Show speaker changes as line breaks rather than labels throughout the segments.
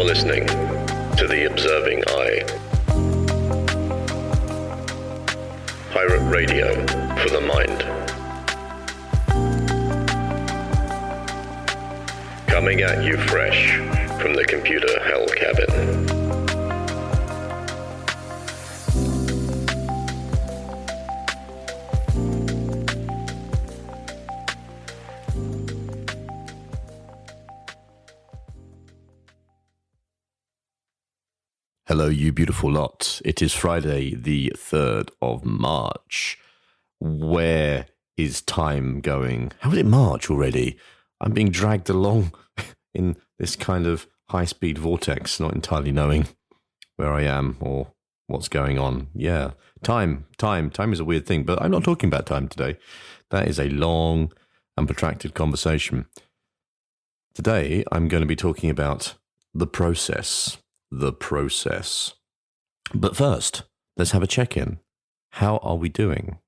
listening to The Observing Eye. Pirate radio for the mind. Coming at you fresh from the computer hell cabin.
Hello, you beautiful lot. It is Friday, the 3rd of March. Where is time going? How is it March already? I'm being dragged along in this kind of high-speed vortex, not entirely knowing where I am or what's going on. Yeah, time is a weird thing, but I'm not talking about time today. That is a long and protracted conversation. Today, I'm going to be talking about the process. But first, let's have a check-in. How are we doing?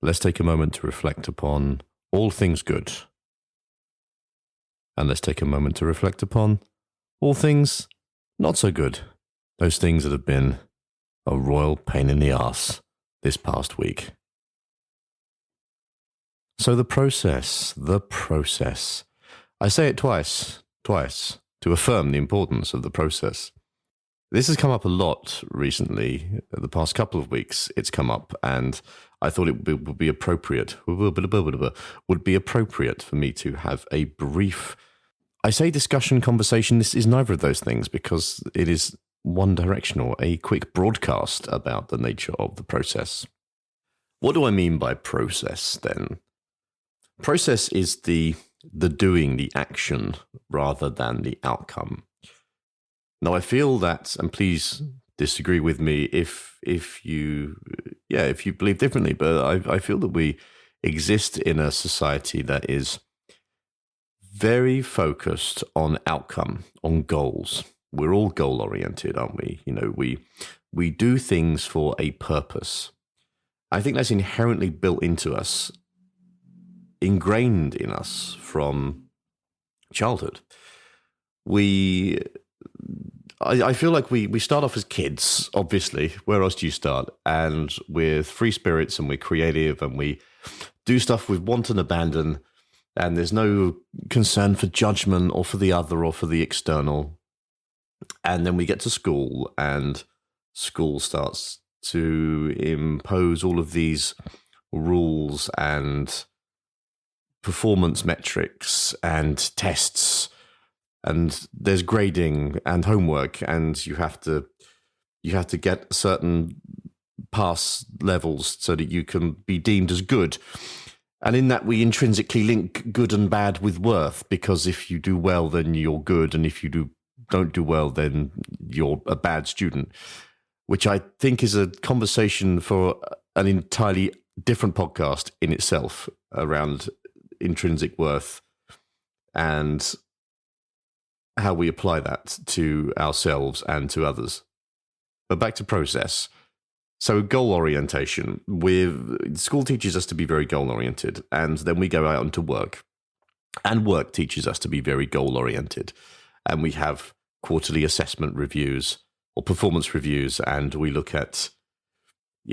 Let's take a moment to reflect upon all things good. And let's take a moment to reflect upon all things not so good. Those things that have been a royal pain in the arse this past week. So the process. I say it twice, to affirm the importance of the process. This has come up a lot recently. The past couple of weeks, it's come up, and I thought it would be appropriate for me to have a brief, I say discussion, conversation. This is neither of those things because it is one directional, a quick broadcast about the nature of the process. What do I mean by process then? Process is the doing, the action, rather than the outcome. Now, I feel that, and please disagree with me if you believe differently, but I feel that we exist in a society that is very focused on outcome, on goals. We're all goal-oriented, aren't we? You know, we do things for a purpose. I think that's inherently built into us, ingrained in us from childhood. I feel like we start off as kids, obviously. Where else do you start? And we're free spirits and we're creative and we do stuff with want and abandon, and there's no concern for judgment or for the other or for the external. And then we get to school, and school starts to impose all of these rules and performance metrics and tests, and there's grading and homework, and you have to get certain pass levels so that you can be deemed as good. And in that, we intrinsically link good and bad with worth, because if you do well, then you're good, and if you don't do well, then you're a bad student, which I think is a conversation for an entirely different podcast in itself around intrinsic worth and how we apply that to ourselves and to others. But back to process. So goal orientation. School teaches us to be very goal oriented, and then we go out into work, and work teaches us to be very goal oriented, and we have quarterly assessment reviews or performance reviews, and we look at,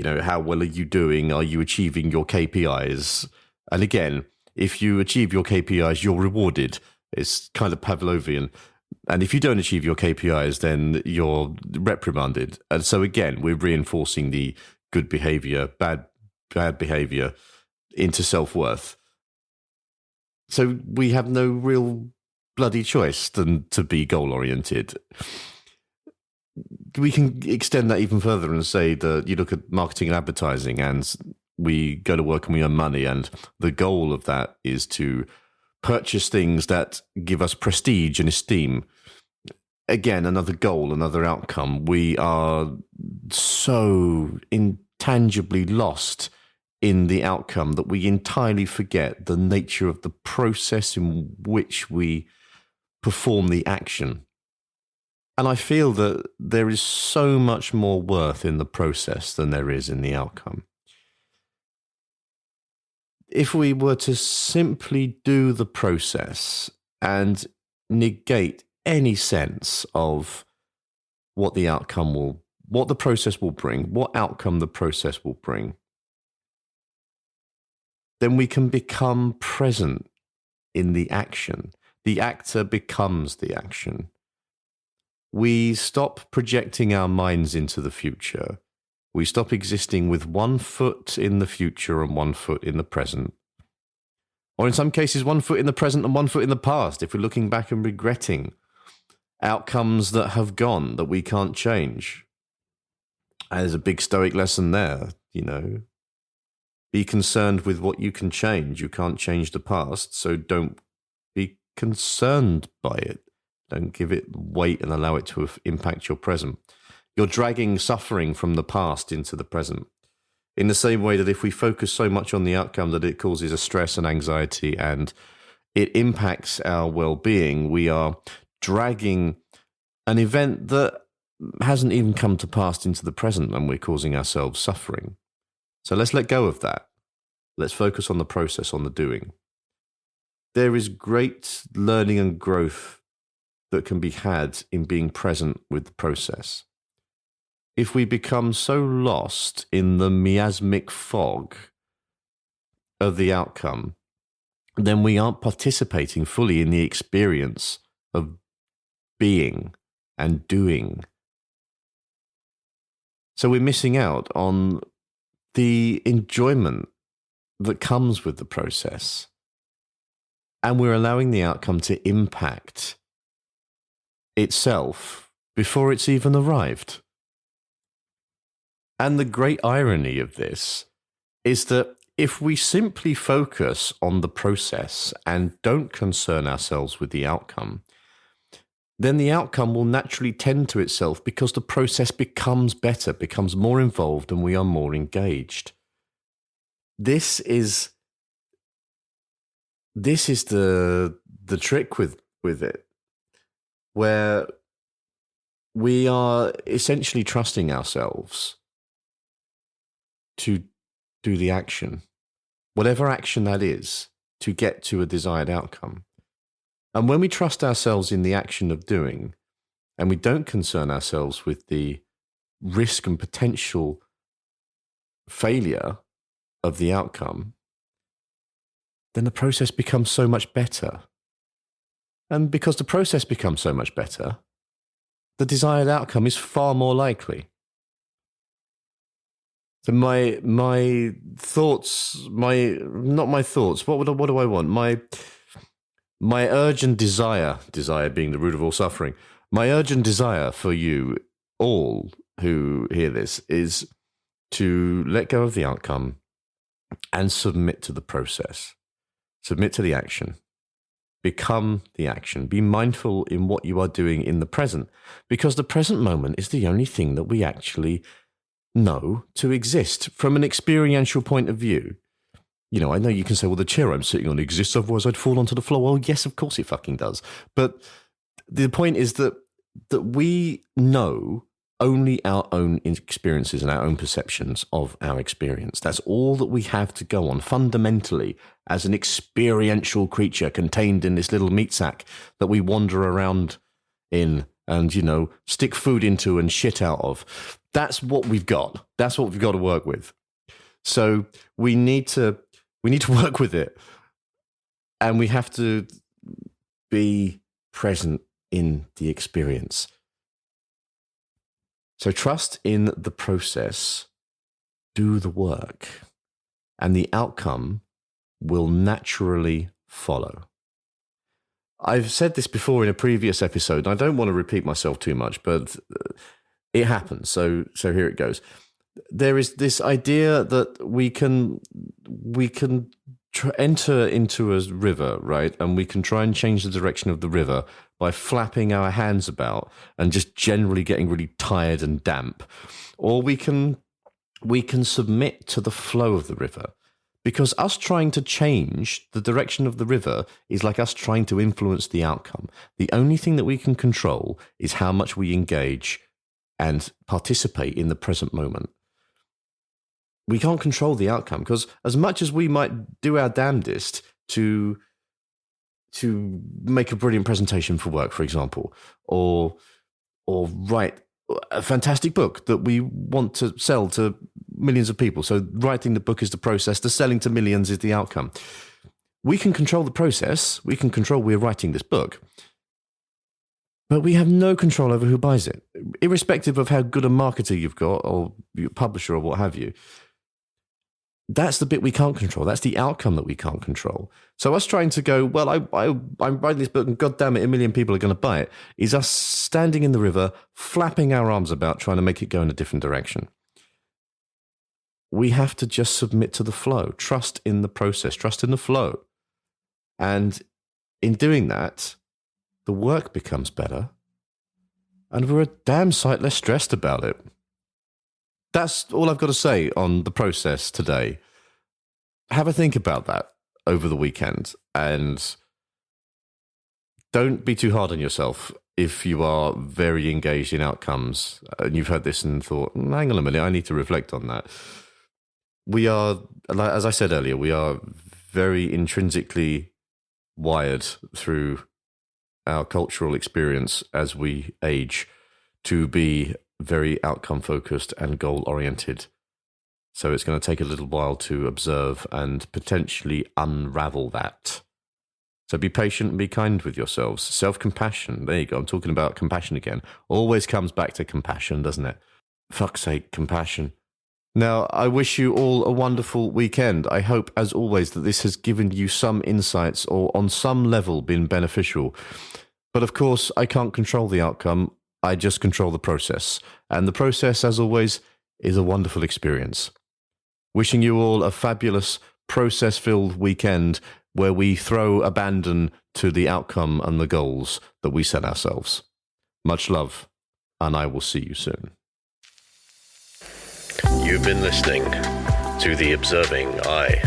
how well are you doing? Are you achieving your KPIs? And again, if you achieve your KPIs, you're rewarded. It's kind of Pavlovian. And if you don't achieve your KPIs, then you're reprimanded. And so again, we're reinforcing the good behavior, bad behavior into self-worth. So we have no real bloody choice than to be goal-oriented. We can extend that even further and say that you look at marketing and advertising, and we go to work and we earn money, and the goal of that is to purchase things that give us prestige and esteem. Again, another goal, another outcome. We are so intangibly lost in the outcome that we entirely forget the nature of the process in which we perform the action. And I feel that there is so much more worth in the process than there is in the outcome. If we were to simply do the process and negate any sense of what the outcome will, what the process will bring, what outcome the process will bring, then we can become present in the action. The actor becomes the action. We stop projecting our minds into the future. We stop existing with one foot in the future and one foot in the present. Or in some cases, one foot in the present and one foot in the past, if we're looking back and regretting outcomes that have gone, that we can't change. And there's a big Stoic lesson there, Be concerned with what you can change. You can't change the past, so don't be concerned by it. Don't give it weight and allow it to impact your present. You're dragging suffering from the past into the present. In the same way that if we focus so much on the outcome that it causes a stress and anxiety and it impacts our well-being, we are dragging an event that hasn't even come to pass into the present, and we're causing ourselves suffering. So let's let go of that. Let's focus on the process, on the doing. There is great learning and growth that can be had in being present with the process. If we become so lost in the miasmic fog of the outcome, then we aren't participating fully in the experience of being and doing. So we're missing out on the enjoyment that comes with the process. And we're allowing the outcome to impact itself before it's even arrived. And the great irony of this is that if we simply focus on the process and don't concern ourselves with the outcome, then the outcome will naturally tend to itself because the process becomes better, becomes more involved, and we are more engaged. This is the trick with it, where we are essentially trusting ourselves to do the action, whatever action that is, to get to a desired outcome. And when we trust ourselves in the action of doing, and we don't concern ourselves with the risk and potential failure of the outcome, then the process becomes so much better. And because the process becomes so much better, the desired outcome is far more likely. So my thoughts, not my thoughts, what do I want? My urge and desire being the root of all suffering, my urge and desire for you all who hear this is to let go of the outcome and submit to the process. Submit to the action. Become the action. Be mindful in what you are doing in the present, because the present moment is the only thing that we actually know to exist from an experiential point of view. I know you can say, well, the chair I'm sitting on exists, otherwise I'd fall onto the floor. Well, yes, of course it fucking does. But the point is that we know only our own experiences and our own perceptions of our experience. That's all that we have to go on fundamentally as an experiential creature contained in this little meat sack that we wander around in and, stick food into and shit out of. That's what we've got. That's what we've got to work with. So we need to work with it, and we have to be present in the experience. So trust in the process, do the work, and the outcome will naturally follow. I've said this before in a previous episode, and I don't want to repeat myself too much, but it happens. So here it goes. There is this idea that we can enter into a river, right? And we can try and change the direction of the river by flapping our hands about and just generally getting really tired and damp. Or we can submit to the flow of the river, because us trying to change the direction of the river is like us trying to influence the outcome. The only thing that we can control is how much we engage and participate in the present moment. We can't control the outcome, because as much as we might do our damnedest to to make a brilliant presentation for work, for example, or write a fantastic book that we want to sell to millions of people. So writing the book is the process, the selling to millions is the outcome. We can control the process. We can control we're writing this book. But we have no control over who buys it, irrespective of how good a marketer you've got or your publisher or what have you. That's the bit we can't control. That's the outcome that we can't control. So us trying to go, well, I'm writing this book and God damn it, 1 million people are going to buy it, is us standing in the river, flapping our arms about, trying to make it go in a different direction. We have to just submit to the flow, trust in the process, trust in the flow. And in doing that, the work becomes better and we're a damn sight less stressed about it. That's all I've got to say on the process today. Have a think about that over the weekend and don't be too hard on yourself if you are very engaged in outcomes and you've heard this and thought, hang on a minute, I need to reflect on that. We are, as I said earlier, we are very intrinsically wired through our cultural experience as we age to be very outcome focused and goal oriented. So it's going to take a little while to observe and potentially unravel that. So be patient and be kind with yourselves. Self-compassion. There you go. I'm talking about compassion again. Always comes back to compassion, doesn't it? Fuck's sake, compassion. Now, I wish you all a wonderful weekend. I hope, as always, that this has given you some insights or on some level been beneficial. But of course, I can't control the outcome. I just control the process. And the process, as always, is a wonderful experience. Wishing you all a fabulous process-filled weekend where we throw abandon to the outcome and the goals that we set ourselves. Much love, and I will see you soon.
You've been listening to The Observing Eye.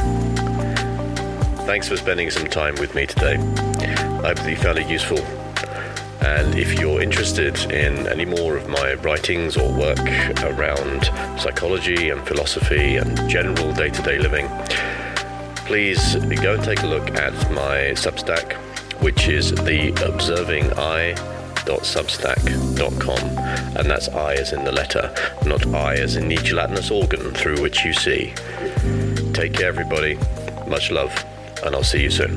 Thanks for spending some time with me today. I hope that you found it useful. And if you're interested in any more of my writings or work around psychology and philosophy and general day-to-day living, please go and take a look at my Substack, which is theobservingeye.substack.com, and that's I as in the letter, not I as in the gelatinous organ through which you see. Take care, everybody. Much love, and I'll see you soon.